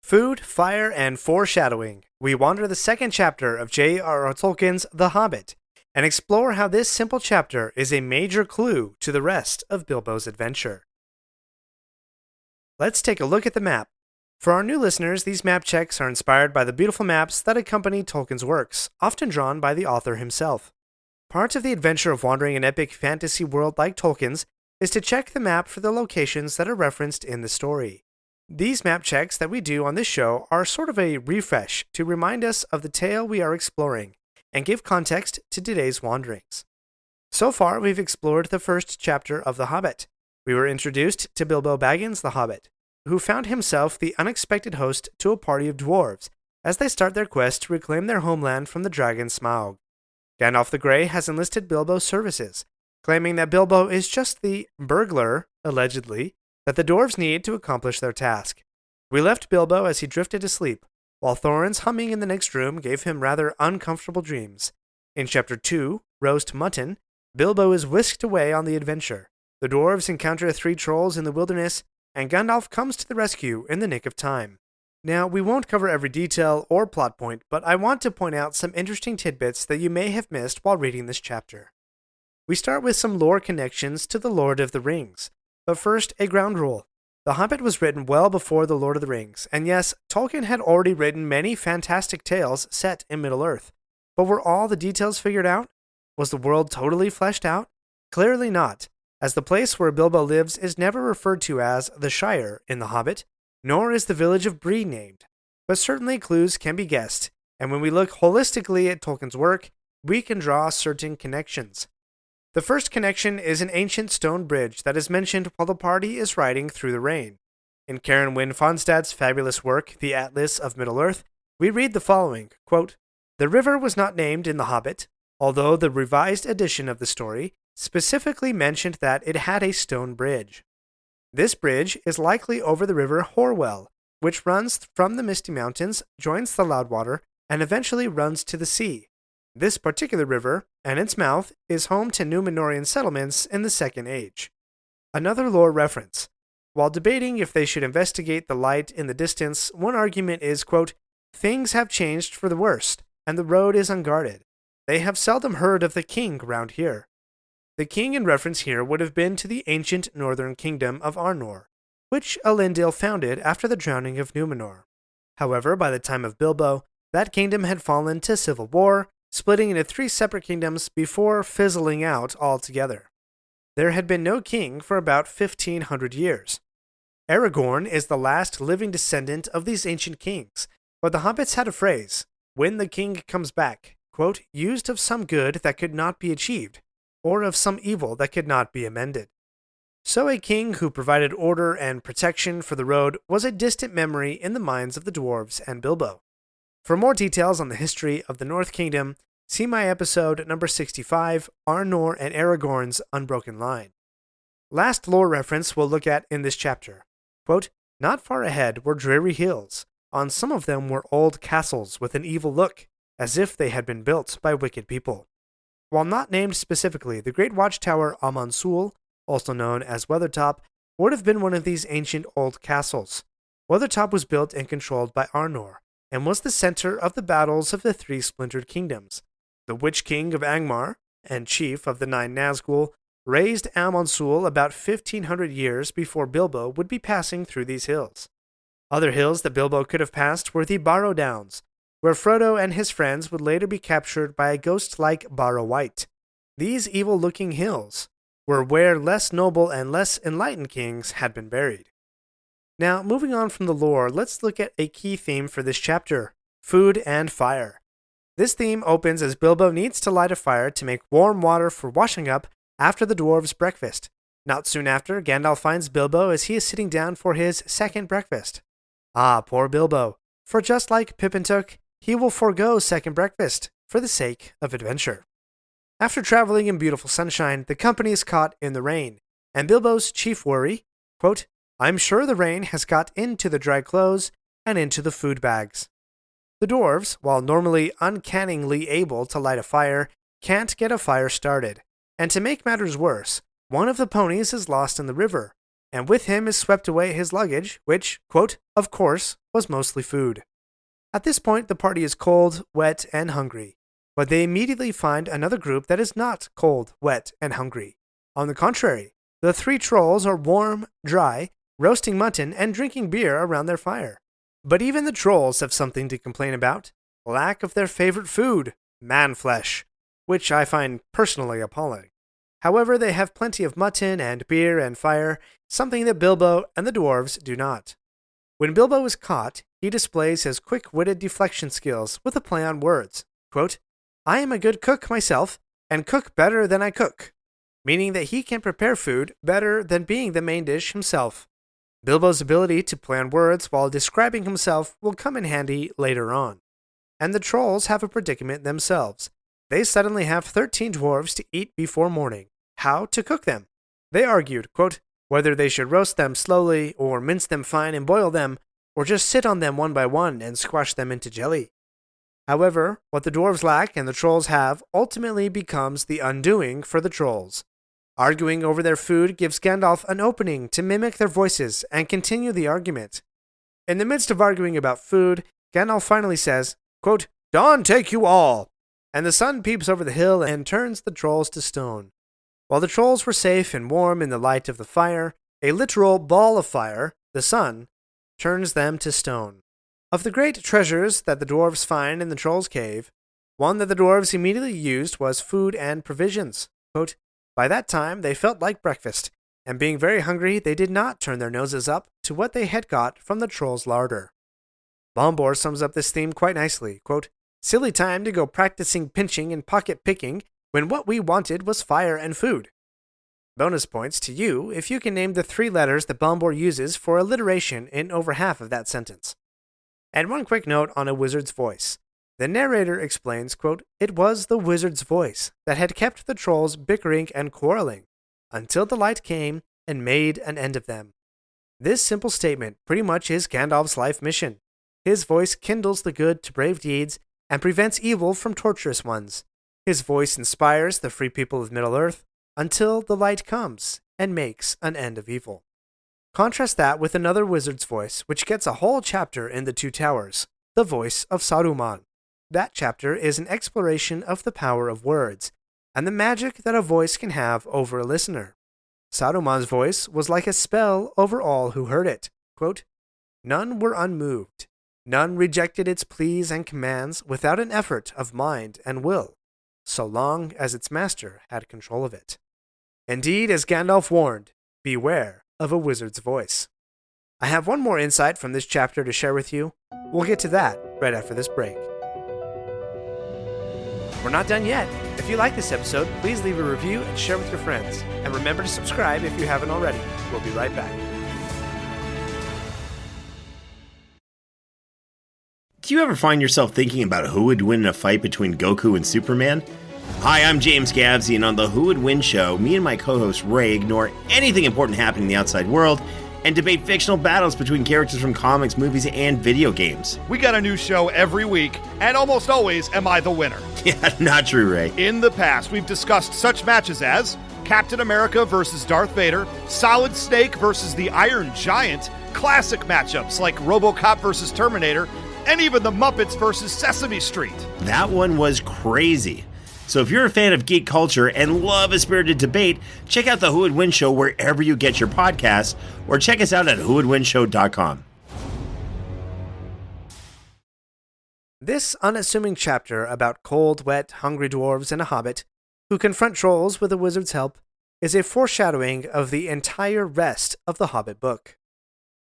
Food, Fire, and Foreshadowing. We wander the second chapter of J.R.R. Tolkien's The Hobbit and explore how this simple chapter is a major clue to the rest of Bilbo's adventure. Let's take a look at the map. For our new listeners, these map checks are inspired by the beautiful maps that accompany Tolkien's works, often drawn by the author himself. Part of the adventure of wandering an epic fantasy world like Tolkien's is to check the map for the locations that are referenced in the story. These map checks that we do on this show are sort of a refresh to remind us of the tale we are exploring and give context to today's wanderings. So far, we've explored the first chapter of The Hobbit. We were introduced to Bilbo Baggins the Hobbit, who found himself the unexpected host to a party of dwarves as they start their quest to reclaim their homeland from the dragon Smaug. Gandalf the Grey has enlisted Bilbo's services, claiming that Bilbo is just the burglar, allegedly, that the dwarves need to accomplish their task. We left Bilbo as he drifted to sleep, while Thorin's humming in the next room gave him rather uncomfortable dreams. In Chapter 2, Roast Mutton, Bilbo is whisked away on the adventure. The dwarves encounter 3 trolls in the wilderness, and Gandalf comes to the rescue in the nick of time. Now, we won't cover every detail or plot point, but I want to point out some interesting tidbits that you may have missed while reading this chapter. We start with some lore connections to The Lord of the Rings. But first, a ground rule. The Hobbit was written well before The Lord of the Rings, and yes, Tolkien had already written many fantastic tales set in Middle-earth. But were all the details figured out? Was the world totally fleshed out? Clearly not, as the place where Bilbo lives is never referred to as the Shire in The Hobbit, nor is the village of Bree named. But certainly clues can be guessed, and when we look holistically at Tolkien's work, we can draw certain connections. The first connection is an ancient stone bridge that is mentioned while the party is riding through the rain. In Karen Wynne Fonstad's fabulous work, The Atlas of Middle-earth, we read the following, quote, "The river was not named in The Hobbit, although the revised edition of the story specifically mentioned that it had a stone bridge. This bridge is likely over the river Horwell, which runs from the Misty Mountains, joins the Loudwater, and eventually runs to the sea. This particular river, and its mouth, is home to Númenórean settlements in the Second Age." Another lore reference. While debating if they should investigate the light in the distance, one argument is, quote, "Things have changed for the worst, and the road is unguarded. They have seldom heard of the king round here." The king in reference here would have been to the ancient northern kingdom of Arnor, which Elendil founded after the drowning of Númenor. However, by the time of Bilbo, that kingdom had fallen to civil war, splitting into 3 separate kingdoms before fizzling out altogether. There had been no king for about 1,500 years. Aragorn is the last living descendant of these ancient kings, but the hobbits had a phrase, "When the king comes back," quote, "used of some good that could not be achieved, or of some evil that could not be amended." So a king who provided order and protection for the road was a distant memory in the minds of the dwarves and Bilbo. For more details on the history of the North Kingdom, see my episode number 65, Arnor and Aragorn's Unbroken Line. Last lore reference we'll look at in this chapter. Quote, "Not far ahead were dreary hills. On some of them were old castles with an evil look, as if they had been built by wicked people." While not named specifically, the great watchtower Amon Sul, also known as Weathertop, would have been one of these ancient old castles. Weathertop was built and controlled by Arnor, and was the center of the battles of the 3 splintered kingdoms. The Witch King of Angmar, and chief of the 9 Nazgul, raised Amon Sul about 1,500 years before Bilbo would be passing through these hills. Other hills that Bilbo could have passed were the Barrow Downs, where Frodo and his friends would later be captured by a ghost-like Barrow Wight. These evil-looking hills were where less noble and less enlightened kings had been buried. Now, moving on from the lore, let's look at a key theme for this chapter, food and fire. This theme opens as Bilbo needs to light a fire to make warm water for washing up after the dwarves' breakfast. Not soon after, Gandalf finds Bilbo as he is sitting down for his second breakfast. Ah, poor Bilbo, for just like Pippin took, he will forego second breakfast for the sake of adventure. After traveling in beautiful sunshine, the company is caught in the rain, and Bilbo's chief worry, quote, "I'm sure the rain has got into the dry clothes and into the food bags." The dwarves, while normally uncannily able to light a fire, can't get a fire started, and to make matters worse, one of the ponies is lost in the river, and with him is swept away his luggage, which, quote, of course, was mostly food. At this point, the party is cold, wet, and hungry, but they immediately find another group that is not cold, wet, and hungry. On the contrary, the three trolls are warm, dry, roasting mutton and drinking beer around their fire. But even the trolls have something to complain about: lack of their favorite food, man-flesh, which I find personally appalling. However, they have plenty of mutton and beer and fire, something that Bilbo and the dwarves do not. When Bilbo is caught, he displays his quick-witted deflection skills with a play on words. Quote, I am a good cook myself, and cook better than I cook, meaning that he can prepare food better than being the main dish himself. Bilbo's ability to play on words while describing himself will come in handy later on. And the trolls have a predicament themselves. They suddenly have 13 dwarves to eat before morning. How to cook them? They argued, quote, whether they should roast them slowly, or mince them fine and boil them, or just sit on them one by one and squash them into jelly. However, what the dwarves lack and the trolls have ultimately becomes the undoing for the trolls. Arguing over their food gives Gandalf an opening to mimic their voices and continue the argument. In the midst of arguing about food, Gandalf finally says, quote, Dawn take you all! And the sun peeps over the hill and turns the trolls to stone. While the trolls were safe and warm in the light of the fire, a literal ball of fire, the sun, turns them to stone. Of the great treasures that the dwarves find in the trolls' cave, one that the dwarves immediately used was food and provisions. Quote, by that time they felt like breakfast, and being very hungry, they did not turn their noses up to what they had got from the trolls' larder. Bombor sums up this theme quite nicely. Quote, silly time to go practicing pinching and pocket picking when what we wanted was fire and food. Bonus points to you if you can name the 3 letters that Bombor uses for alliteration in over half of that sentence. And one quick note on a wizard's voice. The narrator explains, quote, it was the wizard's voice that had kept the trolls bickering and quarreling until the light came and made an end of them. This simple statement pretty much is Gandalf's life mission. His voice kindles the good to brave deeds and prevents evil from torturous ones. His voice inspires the free people of Middle-earth until the light comes and makes an end of evil. Contrast that with another wizard's voice, which gets a whole chapter in the Two Towers, the voice of Saruman. That chapter is an exploration of the power of words, and the magic that a voice can have over a listener. Saruman's voice was like a spell over all who heard it. Quote, none were unmoved. None rejected its pleas and commands without an effort of mind and will, so long as its master had control of it. Indeed, as Gandalf warned, beware of a wizard's voice. I have one more insight from this chapter to share with you. We'll get to that right after this break. We're not done yet. If you like this episode, please leave a review and share with your friends. And remember to subscribe if you haven't already. We'll be right back. Do you ever find yourself thinking about who would win in a fight between Goku and Superman? Hi, I'm James Gavsey, and on the Who Would Win show, me and my co-host Ray ignore anything important happening in the outside world and debate fictional battles between characters from comics, movies, and video games. We got a new show every week, and almost always am I the winner. Yeah, not true, Ray. In the past, we've discussed such matches as Captain America versus Darth Vader, Solid Snake versus the Iron Giant, classic matchups like RoboCop versus Terminator, and even the Muppets versus Sesame Street. That one was crazy. So if you're a fan of geek culture and love a spirited debate, check out the Who Would Win show wherever you get your podcasts, or check us out at whowouldwinshow.com. This unassuming chapter about cold, wet, hungry dwarves and a hobbit who confront trolls with a wizard's help is a foreshadowing of the entire rest of the Hobbit book.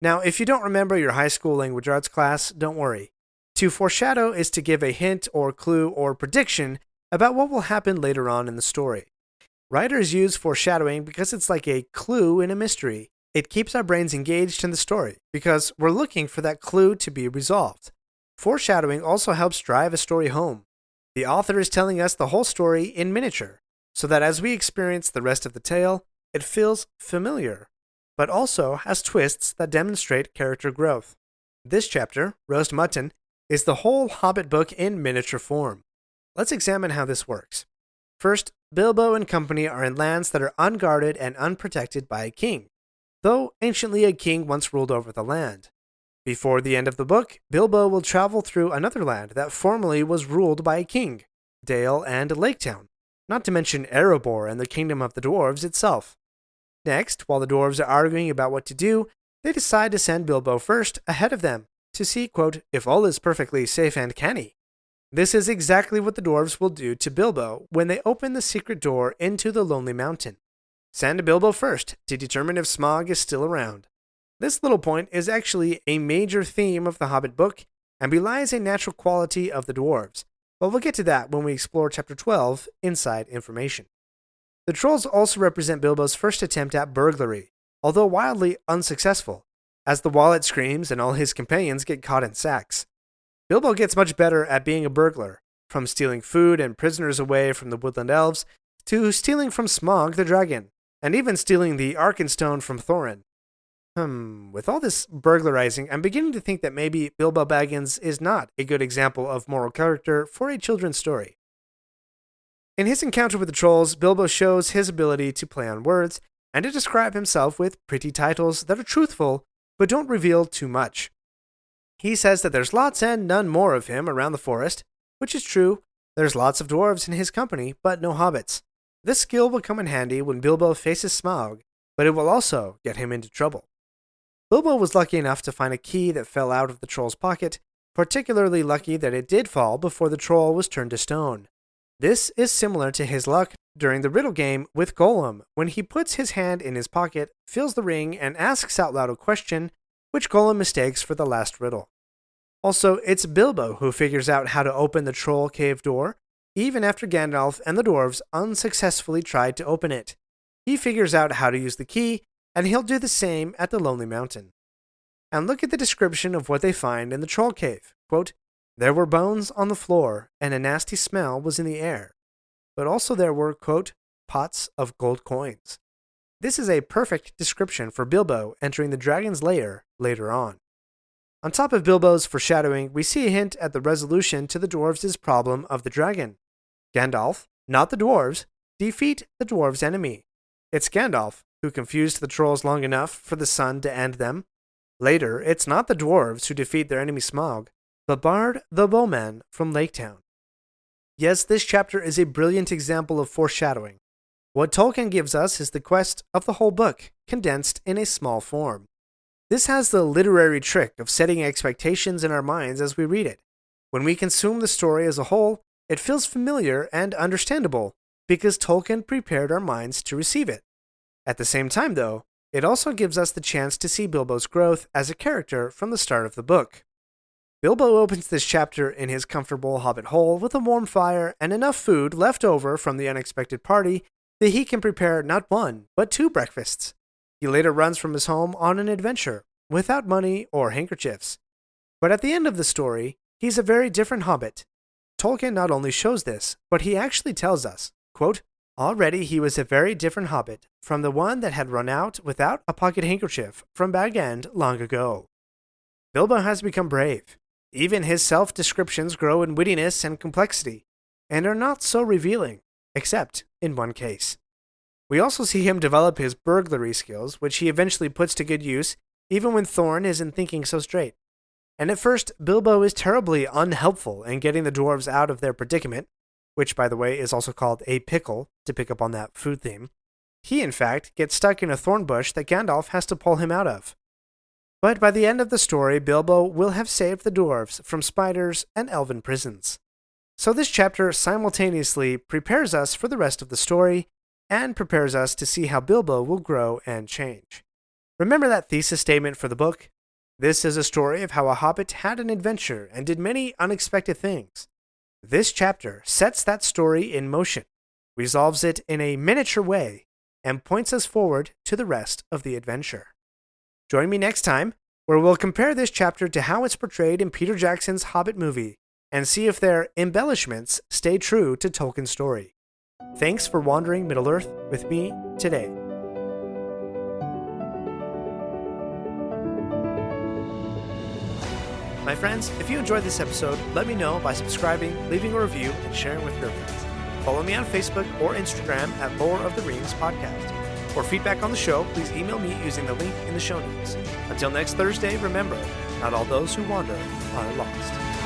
Now, if you don't remember your high school language arts class, don't worry. To foreshadow is to give a hint or clue or prediction about what will happen later on in the story. Writers use foreshadowing because it's like a clue in a mystery. It keeps our brains engaged in the story because we're looking for that clue to be resolved. Foreshadowing also helps drive a story home. The author is telling us the whole story in miniature, so that as we experience the rest of the tale, it feels familiar, but also has twists that demonstrate character growth. This chapter, Roast Mutton, is the whole Hobbit book in miniature form. Let's examine how this works. First, Bilbo and company are in lands that are unguarded and unprotected by a king. though anciently a king once ruled over the land. Before the end of the book, Bilbo will travel through another land that formerly was ruled by a king, Dale and Laketown, not to mention Erebor and the kingdom of the dwarves itself. Next, while the dwarves are arguing about what to do, they decide to send Bilbo first ahead of them to see, quote, if all is perfectly safe and canny. This is exactly what the dwarves will do to Bilbo when they open the secret door into the Lonely Mountain. Send Bilbo first to determine if Smaug is still around. This little point is actually a major theme of the Hobbit book and belies a natural quality of the dwarves, but we'll get to that when we explore Chapter 12, Inside Information. The trolls also represent Bilbo's first attempt at burglary, although wildly unsuccessful, as the wallet screams and all his companions get caught in sacks. Bilbo gets much better at being a burglar, from stealing food and prisoners away from the woodland elves, to stealing from Smaug the dragon, and even stealing the Arkenstone from Thorin. With all this burglarizing, I'm beginning to think that maybe Bilbo Baggins is not a good example of moral character for a children's story. In his encounter with the trolls, Bilbo shows his ability to play on words and to describe himself with pretty titles that are truthful but don't reveal too much. He says that there's lots and none more of him around the forest, which is true. There's lots of dwarves in his company, but no hobbits. This skill will come in handy when Bilbo faces Smaug, but it will also get him into trouble. Bilbo was lucky enough to find a key that fell out of the troll's pocket, particularly lucky that it did fall before the troll was turned to stone. This is similar to his luck during the riddle game with Gollum, when he puts his hand in his pocket, feels the ring, and asks out loud a question, which Gollum mistakes for the last riddle. Also, it's Bilbo who figures out how to open the troll cave door, even after Gandalf and the dwarves unsuccessfully tried to open it. He figures out how to use the key, and he'll do the same at the Lonely Mountain. And look at the description of what they find in the troll cave. Quote, there were bones on the floor, and a nasty smell was in the air. But also there were, quote, pots of gold coins. This is a perfect description for Bilbo entering the dragon's lair later on. On top of Bilbo's foreshadowing, we see a hint at the resolution to the dwarves' problem of the dragon. Gandalf, not the dwarves, defeat the dwarves' enemy. It's Gandalf who confused the trolls long enough for the sun to end them. Later, it's not the dwarves who defeat their enemy Smaug, but Bard the Bowman from Laketown. Yes, this chapter is a brilliant example of foreshadowing. What Tolkien gives us is the quest of the whole book, condensed in a small form. This has the literary trick of setting expectations in our minds as we read it. When we consume the story as a whole, it feels familiar and understandable, because Tolkien prepared our minds to receive it. At the same time, though, it also gives us the chance to see Bilbo's growth as a character from the start of the book. Bilbo opens this chapter in his comfortable hobbit hole with a warm fire and enough food left over from the unexpected party that he can prepare not one, but 2 breakfasts. He later runs from his home on an adventure, without money or handkerchiefs. But at the end of the story, he's a very different hobbit. Tolkien not only shows this, but he actually tells us, quote, already he was a very different hobbit from the one that had run out without a pocket handkerchief from Bag End long ago. Bilbo has become brave. Even his self-descriptions grow in wittiness and complexity, and are not so revealing, except in one case. We also see him develop his burglary skills, which he eventually puts to good use, even when Thorin isn't thinking so straight. And at first, Bilbo is terribly unhelpful in getting the dwarves out of their predicament, which, by the way, is also called a pickle, to pick up on that food theme. He, in fact, gets stuck in a thorn bush that Gandalf has to pull him out of. But by the end of the story, Bilbo will have saved the dwarves from spiders and elven prisons. So this chapter simultaneously prepares us for the rest of the story, and prepares us to see how Bilbo will grow and change. Remember that thesis statement for the book? This is a story of how a hobbit had an adventure and did many unexpected things. This chapter sets that story in motion, resolves it in a miniature way, and points us forward to the rest of the adventure. Join me next time, where we'll compare this chapter to how it's portrayed in Peter Jackson's Hobbit movie, and see if their embellishments stay true to Tolkien's story. Thanks for wandering Middle-earth with me today. My friends, if you enjoyed this episode, let me know by subscribing, leaving a review, and sharing with your friends. Follow me on Facebook or Instagram at Lore of the Rings Podcast. or feedback on the show, please email me using the link in the show notes. Until next Thursday, remember, not all those who wander are lost.